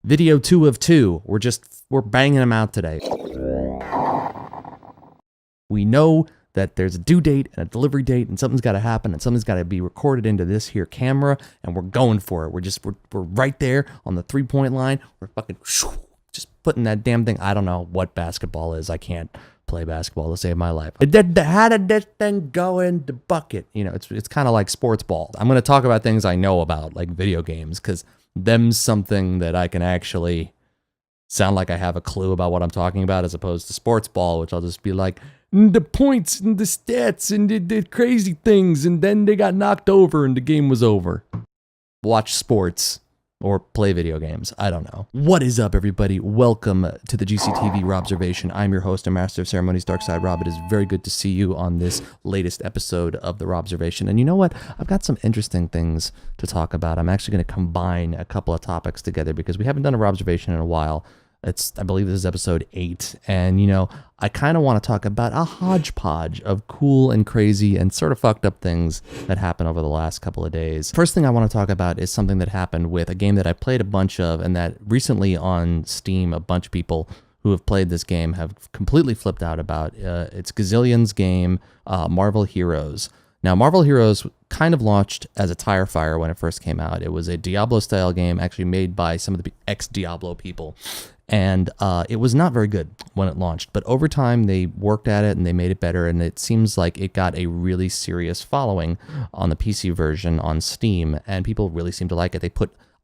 Video 2 of 2. We're banging them out today. We know that there's a due date and a delivery date and something's got to happen and something's got to be recorded into this here camera, and we're going for it. We're right there on the 3-point line. We're fucking just putting that damn thing. I don't know what basketball is. I can't play basketball to save my life. How did this thing go in the bucket? You know, it's kind of like sports ball. I'm going to talk about things I know about, like video games, because them's something that I can actually sound like I have a clue about what I'm talking about, as opposed to sports ball, which I'll just be like, the points and the stats and the crazy things, and then they got knocked over and the game was over. Watch sports or play video games. I don't know. What is up, everybody? Welcome to the GCTV Robservation. I'm your host and master of ceremonies, Darkside Rob. It is very good to see you on this latest episode of the Robservation. And you know what? I've got some interesting things to talk about. I'm actually going to combine a couple of topics together because we haven't done a Robservation in a while. I believe this is episode 8, and you know, I kind of want to talk about a hodgepodge of cool and crazy and sort of fucked up things that happened over the last couple of days. First thing I want to talk about is something that happened with a game that I played a bunch of, and that recently on Steam, a bunch of people who have played this game have completely flipped out about. It's Gazillion's game, Marvel Heroes. Now, Marvel Heroes kind of launched as a tire fire when it first came out. It was a Diablo-style game actually made by some of the ex-Diablo people. And it was not very good when it launched, but over time they worked at it and they made it better, and it seems like it got a really serious following on the PC version on Steam, and people really seem to like it.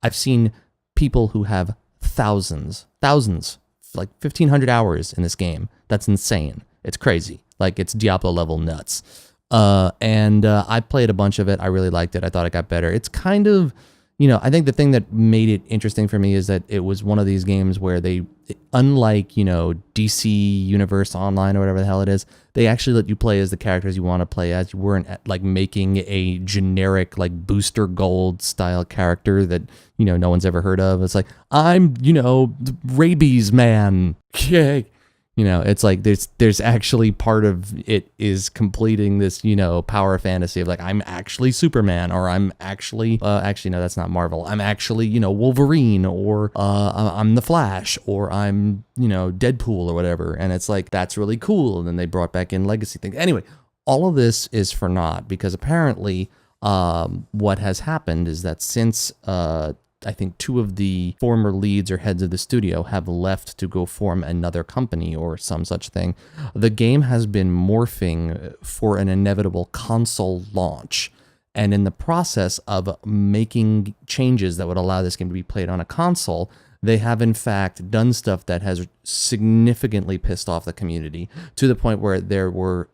I've seen people who have thousands, like 1,500 hours in this game. That's insane. It's crazy. Like, it's Diablo level nuts. And I played a bunch of it. I really liked it. I thought it got better. It's kind of, you know, I think the thing that made it interesting for me is that it was one of these games where they, unlike, you know, DC Universe Online or whatever the hell it is, they actually let you play as the characters you want to play as. You weren't like making a generic like Booster Gold style character that, you know, no one's ever heard of. It's like, I'm, you know, Rabies Man. Yay. You know, it's like there's actually part of it is completing this, you know, power fantasy of like, I'm actually Superman, or I'm actually, no, that's not Marvel. I'm actually, you know, Wolverine, or I'm the Flash, or I'm, you know, Deadpool or whatever. And it's like, that's really cool. And then they brought back in legacy things. Anyway, all of this is for naught because apparently what has happened is that since I think 2 of the former leads or heads of the studio have left to go form another company or some such thing. The game has been morphing for an inevitable console launch. And in the process of making changes that would allow this game to be played on a console, they have in fact done stuff that has significantly pissed off the community to the point where there were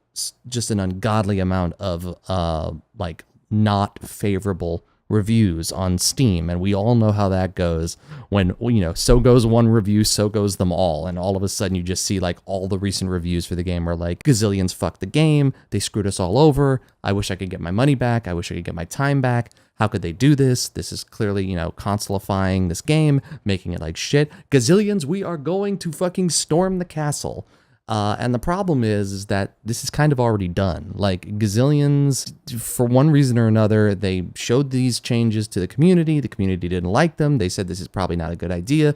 just an ungodly amount of like not favorable reviews on Steam, and we all know how that goes when, you know, so goes one review, so goes them all, and all of a sudden you just see like all the recent reviews for the game are like, Gazillions fucked the game, they screwed us all over, I wish I could get my money back, I wish I could get my time back, how could they do this? This is clearly, you know, consoleifying this game, making it like shit. Gazillions, we are going to fucking storm the castle. And the problem is that this is kind of already done. Like, Gazillions, for one reason or another, they showed these changes to the community. The community didn't like them. They said this is probably not a good idea.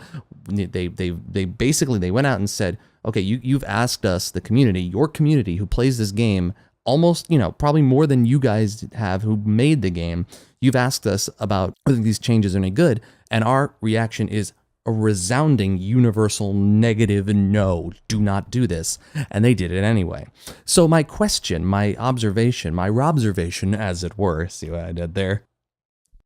They basically went out and said, okay, you've asked us, the community, your community who plays this game, almost, you know, probably more than you guys have who made the game. You've asked us about whether these changes are any good, and our reaction is a resounding universal negative no, do not do this. And they did it anyway. So my question, my observation, my robservation, as it were, see what I did there,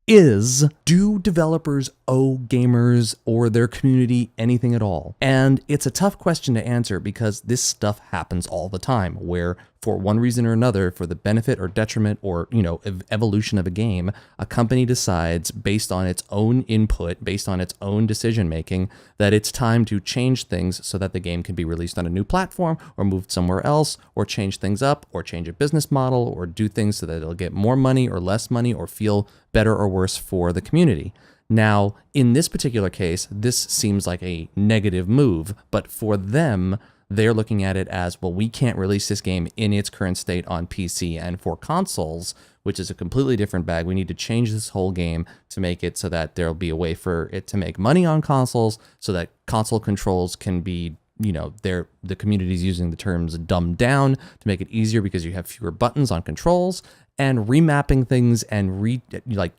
is, do developers owe gamers or their community anything at all? And it's a tough question to answer because this stuff happens all the time, where for one reason or another, for the benefit or detriment or, you know, evolution of a game, a company decides based on its own input, based on its own decision making, that it's time to change things so that the game can be released on a new platform or moved somewhere else, or change things up, or change a business model, or do things so that it'll get more money or less money, or feel better or worse for the community. Now, in this particular case, this seems like a negative move, but for them, they're looking at it as, well, we can't release this game in its current state on PC and for consoles, which is a completely different bag. We need to change this whole game to make it so that there'll be a way for it to make money on consoles, so that console controls can be, the community's using the terms dumbed down to make it easier because you have fewer buttons on controls, and remapping things and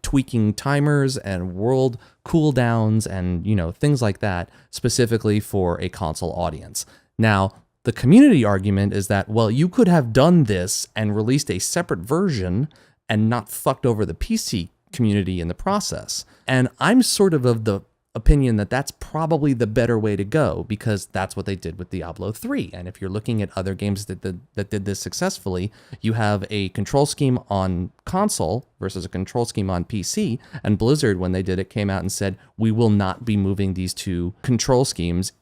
tweaking timers and world cooldowns and things like that specifically for a console audience. Now, the community argument is that, well, you could have done this and released a separate version and not fucked over the PC community in the process. And I'm sort of the opinion that that's probably the better way to go, because that's what they did with Diablo 3. And if you're looking at other games that did this successfully, you have a control scheme on console versus a control scheme on PC. And Blizzard, when they did it, came out and said, we will not be moving these two control schemes,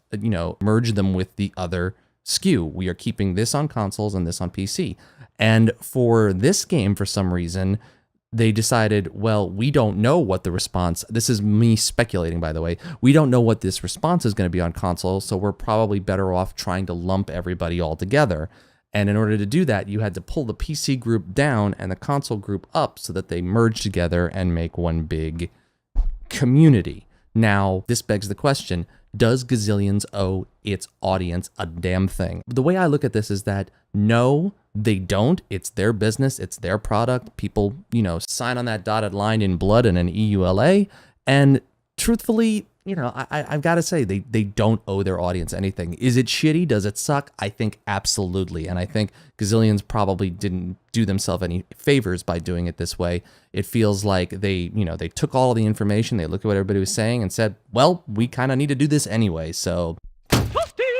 merge them with the other SKU. We are keeping this on consoles and this on PC. And for this game, for some reason, they decided, well, we don't know what the response, this is me speculating, by the way, we don't know what this response is going to be on console, so we're probably better off trying to lump everybody all together. And in order to do that, you had to pull the PC group down and the console group up so that they merge together and make one big community. Now, this begs the question, does Gazillions owe its audience a damn thing? The way I look at this is that, no, they don't. It's their business. It's their product. People, sign on that dotted line in blood and an EULA. And truthfully, I've got to say, they don't owe their audience anything. Is it shitty? Does it suck? I think absolutely. And I think Gazillions probably didn't do themselves any favors by doing it this way. It feels like they took all the information, they looked at what everybody was saying and said, well, we kind of need to do this anyway. So,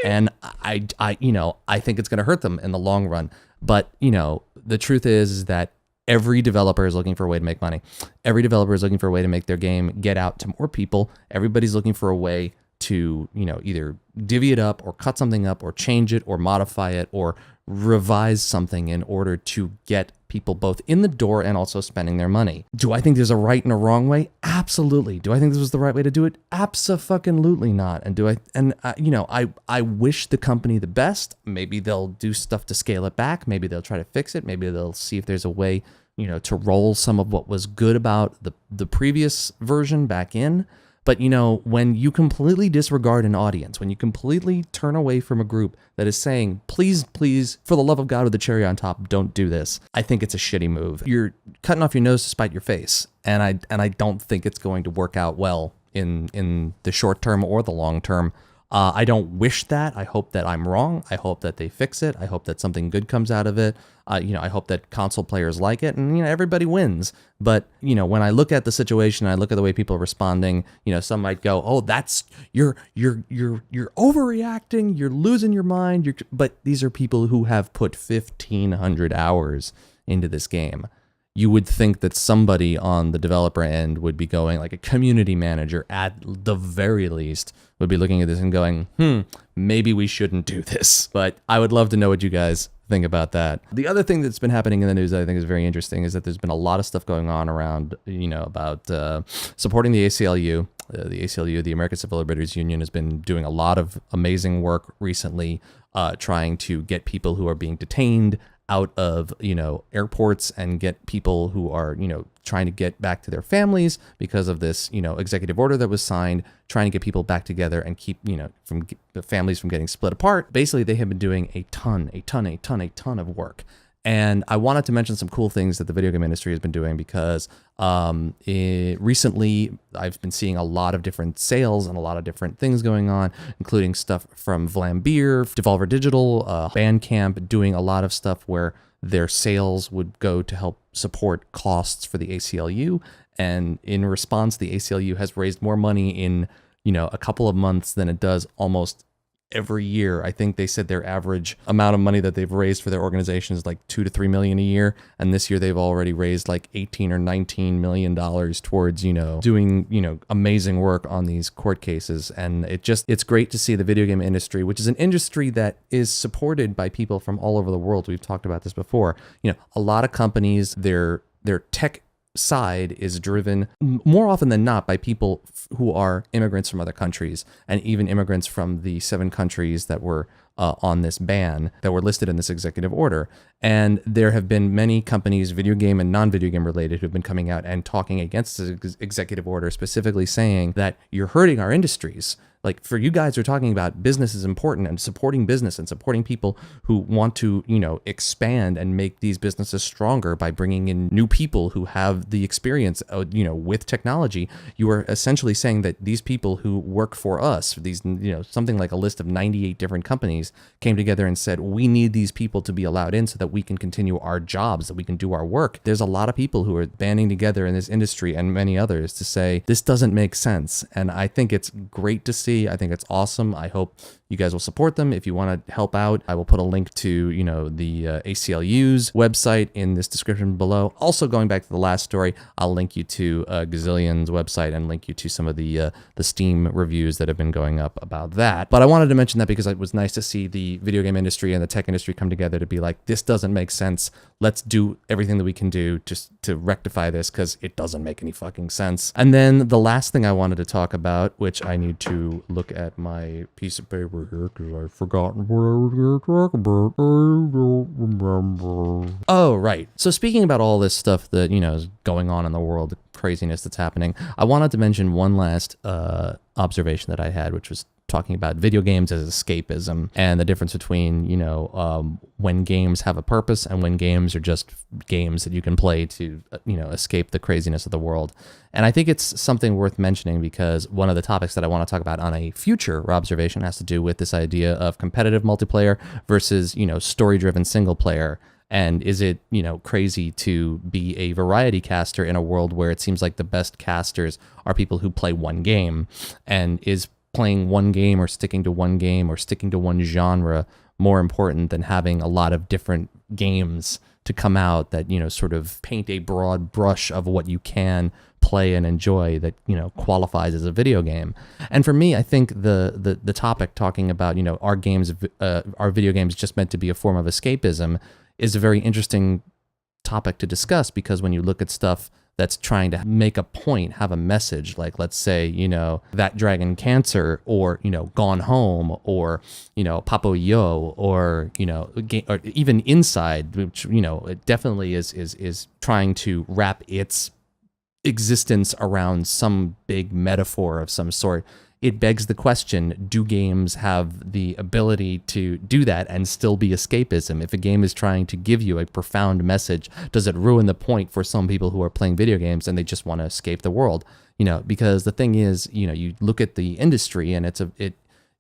and I think it's going to hurt them in the long run. But, the truth is that every developer is looking for a way to make money. Every developer is looking for a way to make their game get out to more people. Everybody's looking for a way to, either divvy it up or cut something up or change it or modify it or revise something in order to get people both in the door and also spending their money. Do I think there's a right and a wrong way? Absolutely. Do I think this was the right way to do it? Abso-fucking-lutely not. And I wish the company the best. Maybe they'll do stuff to scale it back. Maybe they'll try to fix it. Maybe they'll see if there's a way, to roll some of what was good about the previous version back in. But, when you completely disregard an audience, when you completely turn away from a group that is saying, please, please, for the love of God with the cherry on top, don't do this, I think it's a shitty move. You're cutting off your nose to spite your face. And I don't think it's going to work out well in the short term or the long term. I don't wish that. I hope that I'm wrong. I hope that they fix it. I hope that something good comes out of it. I hope that console players like it and, everybody wins. But, when I look at the situation, I look at the way people are responding, some might go, oh, that's, you're overreacting. You're losing your mind. But these are people who have put 1,500 hours into this game. You would think that somebody on the developer end would be going, like a community manager at the very least, would be looking at this and going, maybe we shouldn't do this. But I would love to know what you guys think about that. The other thing that's been happening in the news that I think is very interesting is that there's been a lot of stuff going on around, about supporting the ACLU. The ACLU, the American Civil Liberties Union, has been doing a lot of amazing work recently, trying to get people who are being detained out of, airports and get people who are, trying to get back to their families because of this, executive order that was signed, trying to get people back together and keep, from the families from getting split apart. Basically, they have been doing a ton of work. And I wanted to mention some cool things that the video game industry has been doing because recently I've been seeing a lot of different sales and a lot of different things going on, including stuff from Vlambeer, Devolver Digital, Bandcamp, doing a lot of stuff where their sales would go to help support costs for the ACLU. And in response, the ACLU has raised more money in, a couple of months than it does almost every year. I think they said their average amount of money that they've raised for their organization is like $2 to $3 million a year. And this year they've already raised like $18 or $19 million towards, doing, amazing work on these court cases. And it's great to see the video game industry, which is an industry that is supported by people from all over the world. We've talked about this before. A lot of companies, their tech side is driven more often than not by people who are immigrants from other countries, and even immigrants from the 7 countries that were on this ban that were listed in this executive order. And there have been many companies, video game and non-video game related, who've been coming out and talking against this executive order, specifically saying that you're hurting our industries. Like, for you guys who are talking about business is important and supporting business and supporting people who want to, expand and make these businesses stronger by bringing in new people who have the experience, with technology. You are essentially saying that these people who work for us, these, something like a list of 98 different companies came together and said, we need these people to be allowed in so that we can continue our jobs, that we can do our work. There's a lot of people who are banding together in this industry and many others to say, this doesn't make sense. And I think it's great to see. I think it's awesome. I hope you guys will support them. If you want to help out, I will put a link to, the ACLU's website in this description below. Also, going back to the last story, I'll link you to Gazillion's website and link you to some of the Steam reviews that have been going up about that. But I wanted to mention that because it was nice to see the video game industry and the tech industry come together to be like, this doesn't make sense. Let's do everything that we can do just to rectify this, because it doesn't make any fucking sense. And then the last thing I wanted to talk about, which I need to look at my piece of paper here because I've forgotten what I was going to talk about. I don't remember. Oh, right. So speaking about all this stuff that, is going on in the world, the craziness that's happening, I wanted to mention one last observation that I had, which was talking about video games as escapism and the difference between, when games have a purpose and when games are just games that you can play to, escape the craziness of the world. And I think it's something worth mentioning because one of the topics that I want to talk about on a future Robservation has to do with this idea of competitive multiplayer versus, story-driven single player. And is it, crazy to be a variety caster in a world where it seems like the best casters are people who play one game? And is playing one game or sticking to one game or sticking to one genre more important than having a lot of different games to come out that, sort of paint a broad brush of what you can play and enjoy that, qualifies as a video game? And for me, I think the topic talking about, are video games just meant to be a form of escapism is a very interesting topic to discuss, because when you look at stuff that's trying to make a point, have a message, like let's say, That Dragon Cancer, or, Gone Home, or, Papo Yo, or, or even Inside, which, it definitely is trying to wrap its existence around some big metaphor of some sort. It begs the question, do games have the ability to do that and still be escapism? If a game is trying to give you a profound message, does it ruin the point for some people who are playing video games and they just want to escape the world? Because the thing is, you look at the industry and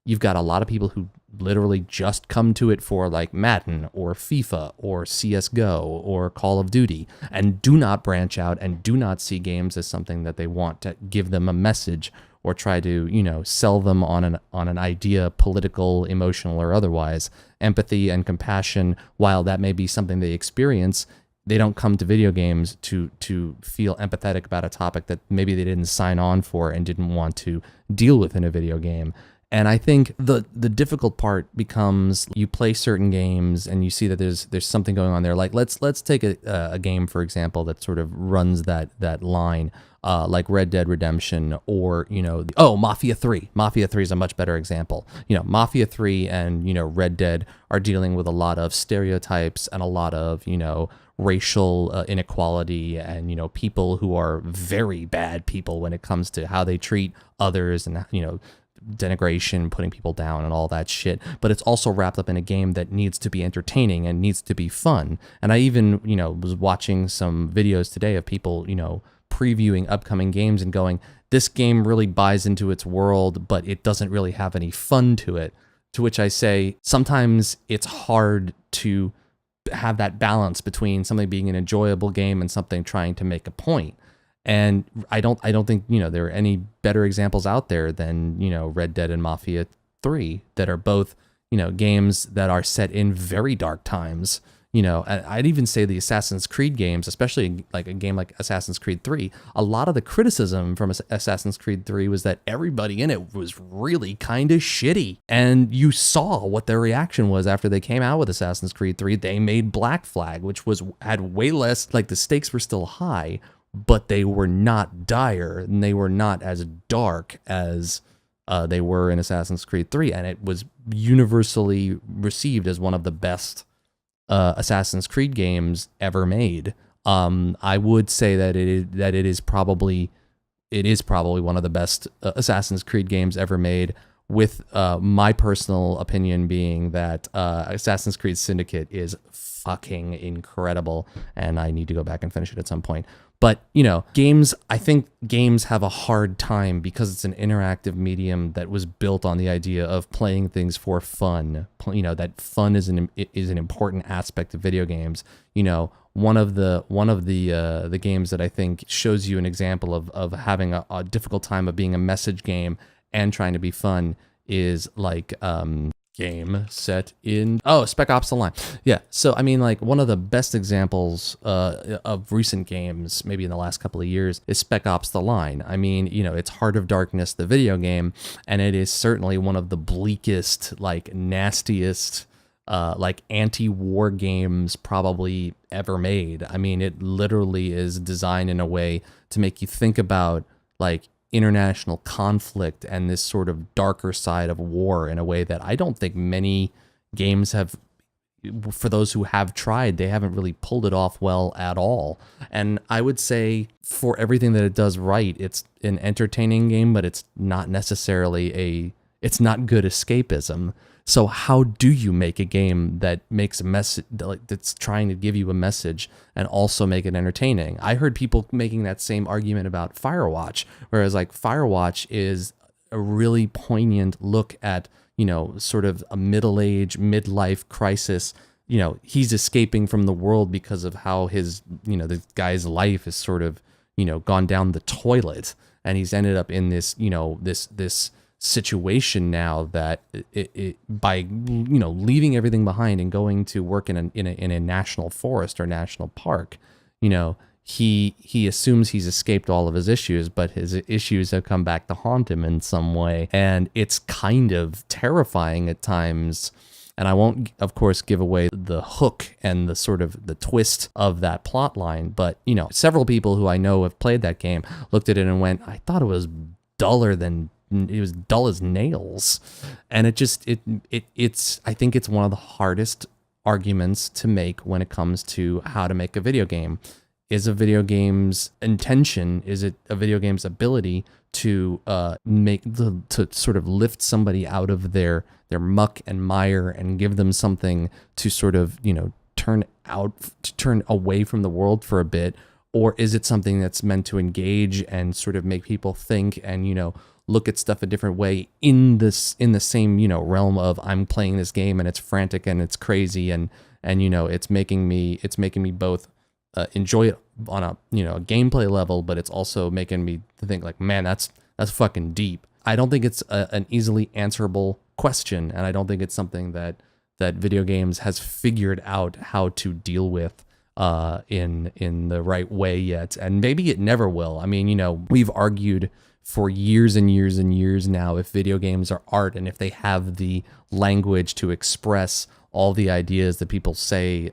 you've got a lot of people who literally just come to it for like Madden or FIFA or CSGO or Call of Duty, and do not branch out and do not see games as something that they want to give them a message or try to, sell them on an idea, political, emotional, or otherwise. Empathy and compassion, while that may be something they experience, they don't come to video games to feel empathetic about a topic that maybe they didn't sign on for and didn't want to deal with in a video game. And I think the difficult part becomes you play certain games and you see that there's something going on there. Like let's take a game, for example, that sort of runs that line. Like Red Dead Redemption, or, Mafia 3. Mafia 3 is a much better example. Mafia 3 and, Red Dead are dealing with a lot of stereotypes and a lot of, racial inequality and, people who are very bad people when it comes to how they treat others and, denigration, putting people down and all that shit. But it's also wrapped up in a game that needs to be entertaining and needs to be fun. And I even, was watching some videos today of people, previewing upcoming games and going, this game really buys into its world, but it doesn't really have any fun to it. To which I say, sometimes it's hard to have that balance between something being an enjoyable game and something trying to make a point. And I don't think, there are any better examples out there than, Red Dead and Mafia 3 that are both, games that are set in very dark times. I'd even say the Assassin's Creed games, especially like a game like Assassin's Creed 3, a lot of the criticism from Assassin's Creed 3 was that everybody in it was really kind of shitty. And you saw what their reaction was after they came out with Assassin's Creed 3. They made Black Flag, which had way less, like the stakes were still high, but they were not dire and they were not as dark as they were in Assassin's Creed 3, and it was universally received as one of the best Assassin's Creed games ever made. I would say that it is probably one of the best Assassin's Creed games ever made, with my personal opinion being that Assassin's Creed Syndicate is fucking incredible, and I need to go back and finish it at some point. But, I think games have a hard time because it's an interactive medium that was built on the idea of playing things for fun. That fun is an important aspect of video games. One of the games that I think shows you an example of having a difficult time of being a message game and trying to be fun is like game set in Spec Ops: The Line. Yeah, so I mean, like, one of the best examples of recent games, maybe in the last couple of years, is Spec Ops: The Line. I mean, it's Heart of Darkness, the video game, and it is certainly one of the bleakest, like, nastiest, like, anti-war games probably ever made. I mean, it literally is designed in a way to make you think about, like, international conflict and this sort of darker side of war in a way that I don't think many games have. For those who have tried, they haven't really pulled it off well at all. And I would say for everything that it does right, it's an entertaining game, but it's not necessarily it's not good escapism. So how do you make a game that makes a message, that's trying to give you a message and also make it entertaining? I heard people making that same argument about Firewatch, whereas like Firewatch is a really poignant look at, sort of a middle-age, midlife crisis. He's escaping from the world because of how his, the guy's life is sort of, gone down the toilet, and he's ended up in this, this situation now that by leaving everything behind and going to work in a national forest or national park, he assumes he's escaped all of his issues, but his issues have come back to haunt him in some way, and it's kind of terrifying at times. And I won't, of course, give away the hook and the sort of the twist of that plot line, but several people who I know have played that game looked at it and went, I thought it was dull as nails. And it's I think it's one of the hardest arguments to make when it comes to how to make a video game. Is a video game's intention, is it a video game's ability to to sort of lift somebody out of their muck and mire and give them something to sort of, turn away from the world for a bit? Or is it something that's meant to engage and sort of make people think and, look at stuff a different way in the same, realm of I'm playing this game and it's frantic and it's crazy and it's making me both enjoy it on a a gameplay level, but it's also making me think like, man, that's fucking deep. I don't think it's an easily answerable question, and I don't think it's something that video games has figured out how to deal with in the right way yet, and maybe it never will. I mean, we've argued for years and years and years now if video games are art and if they have the language to express all the ideas that people say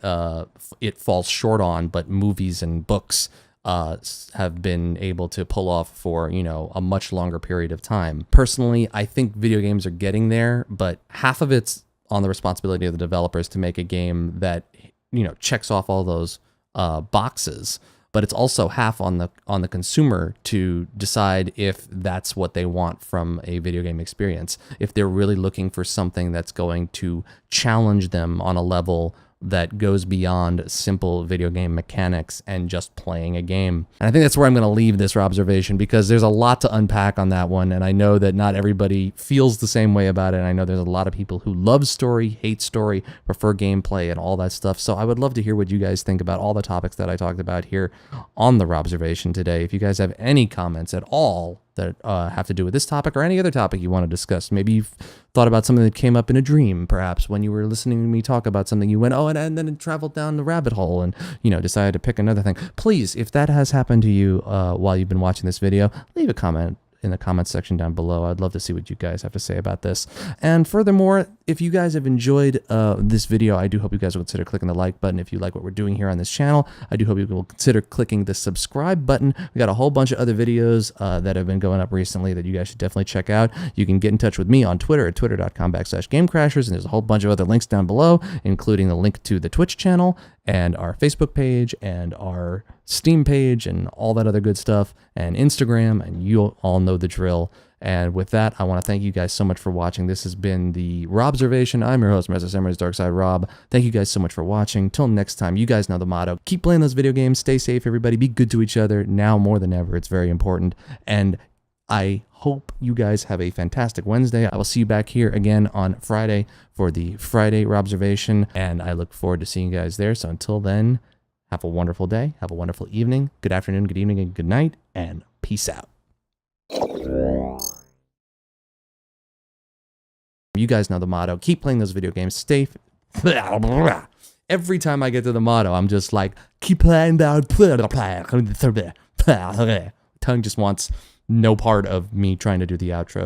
it falls short on, but movies and books have been able to pull off for, a much longer period of time. Personally, I think video games are getting there, but half of it's on the responsibility of the developers to make a game that, checks off all those boxes. But it's also half on the consumer to decide if that's what they want from a video game experience. If they're really looking for something that's going to challenge them on a level that goes beyond simple video game mechanics and just playing a game. And I think that's where I'm going to leave this Robservation, because there's a lot to unpack on that one, and I know that not everybody feels the same way about it. And I know there's a lot of people who love story, hate story, prefer gameplay, and all that stuff. So I would love to hear what you guys think about all the topics that I talked about here on the Robservation today. If you guys have any comments at all that have to do with this topic or any other topic you want to discuss. Maybe you've thought about something that came up in a dream, perhaps, when you were listening to me talk about something. You went, and then it traveled down the rabbit hole and, decided to pick another thing. Please, if that has happened to you while you've been watching this video, leave a comment in the comments section down below. I'd love to see what you guys have to say about this. And furthermore, if you guys have enjoyed this video, I do hope you guys will consider clicking the like button. If you like what we're doing here on this channel, I do hope you will consider clicking the subscribe button. We got a whole bunch of other videos that have been going up recently that you guys should definitely check out. You can get in touch with me on Twitter at twitter.com/gamecrashers, and there's a whole bunch of other links down below, including the link to the Twitch channel and our Facebook page and our Steam page and all that other good stuff, and Instagram, and you all know the drill. And with that, I want to thank you guys so much for watching. This has been the Robservation. I'm your host, Master Samurai's Darkside Rob. Thank you guys so much for watching. Till next time, you guys know the motto. Keep playing those video games. Stay safe, everybody. Be good to each other. Now more than ever, it's very important. And I hope you guys have a fantastic Wednesday. I will see you back here again on Friday for the Friday Robservation, and I look forward to seeing you guys there. So until then, have a wonderful day, have a wonderful evening, good afternoon, good evening, and good night, and peace out. You guys know the motto. Keep playing those video games. Stay... Every time I get to the motto, I'm just like, keep playing that... Tongue just wants no part of me trying to do the outro.